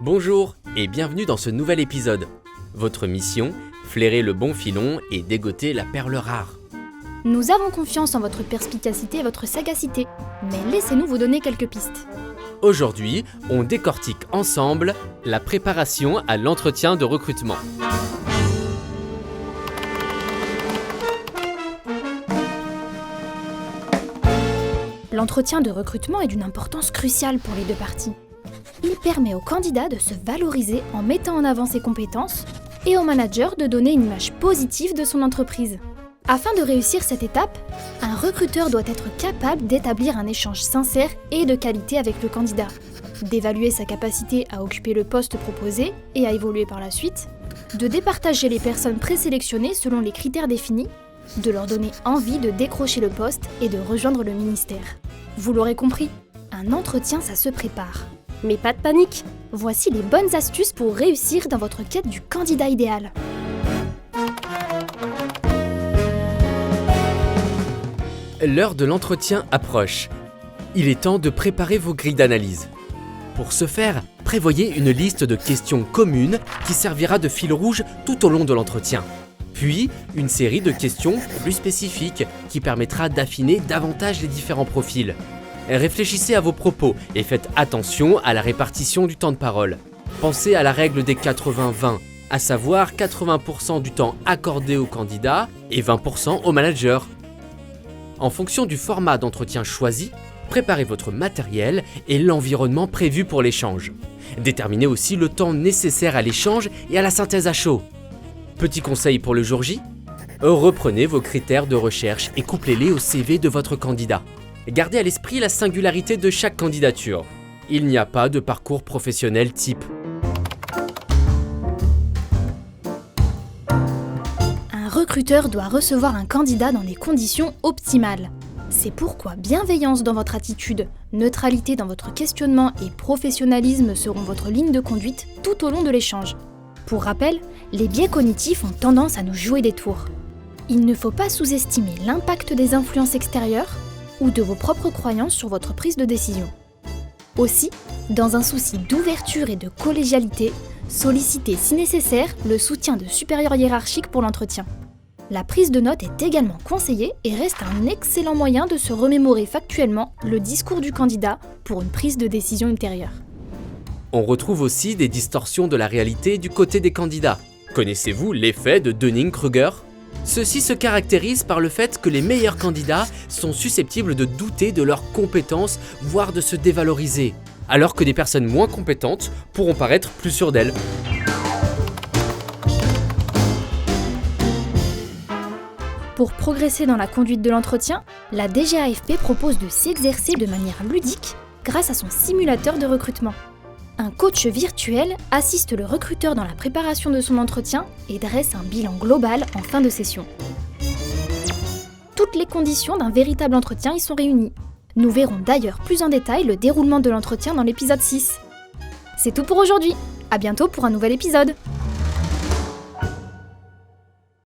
Bonjour et bienvenue dans ce nouvel épisode. Votre mission, flairer le bon filon et dégoter la perle rare. Nous avons confiance en votre perspicacité et votre sagacité, mais laissez-nous vous donner quelques pistes. Aujourd'hui, on décortique ensemble la préparation à l'entretien de recrutement. L'entretien de recrutement est d'une importance cruciale pour les deux parties. Il permet au candidat de se valoriser en mettant en avant ses compétences et au manager de donner une image positive de son entreprise. Afin de réussir cette étape, un recruteur doit être capable d'établir un échange sincère et de qualité avec le candidat, d'évaluer sa capacité à occuper le poste proposé et à évoluer par la suite, de départager les personnes présélectionnées selon les critères définis, de leur donner envie de décrocher le poste et de rejoindre le ministère. Vous l'aurez compris, un entretien ça se prépare. Mais pas de panique, voici les bonnes astuces pour réussir dans votre quête du candidat idéal. L'heure de l'entretien approche. Il est temps de préparer vos grilles d'analyse. Pour ce faire, prévoyez une liste de questions communes qui servira de fil rouge tout au long de l'entretien. Puis, une série de questions plus spécifiques qui permettra d'affiner davantage les différents profils. Réfléchissez à vos propos et faites attention à la répartition du temps de parole. Pensez à la règle des 80-20, à savoir 80% du temps accordé au candidat et 20% au manager. En fonction du format d'entretien choisi, préparez votre matériel et l'environnement prévu pour l'échange. Déterminez aussi le temps nécessaire à l'échange et à la synthèse à chaud. Petit conseil pour le jour J, reprenez vos critères de recherche et couplez-les au CV de votre candidat. Gardez à l'esprit la singularité de chaque candidature. Il n'y a pas de parcours professionnel type. Un recruteur doit recevoir un candidat dans les conditions optimales. C'est pourquoi bienveillance dans votre attitude, neutralité dans votre questionnement et professionnalisme seront votre ligne de conduite tout au long de l'échange. Pour rappel, les biais cognitifs ont tendance à nous jouer des tours. Il ne faut pas sous-estimer l'impact des influences extérieures ou de vos propres croyances sur votre prise de décision. Aussi, dans un souci d'ouverture et de collégialité, sollicitez si nécessaire le soutien de supérieurs hiérarchiques pour l'entretien. La prise de notes est également conseillée et reste un excellent moyen de se remémorer factuellement le discours du candidat pour une prise de décision ultérieure. On retrouve aussi des distorsions de la réalité du côté des candidats. Connaissez-vous l'effet de Dunning-Kruger ? Ceci se caractérise par le fait que les meilleurs candidats sont susceptibles de douter de leurs compétences, voire de se dévaloriser, alors que des personnes moins compétentes pourront paraître plus sûres d'elles. Pour progresser dans la conduite de l'entretien, la DGAFP propose de s'exercer de manière ludique grâce à son simulateur de recrutement. Un coach virtuel assiste le recruteur dans la préparation de son entretien et dresse un bilan global en fin de session. Toutes les conditions d'un véritable entretien y sont réunies. Nous verrons d'ailleurs plus en détail le déroulement de l'entretien dans l'épisode 6. C'est tout pour aujourd'hui. À bientôt pour un nouvel épisode.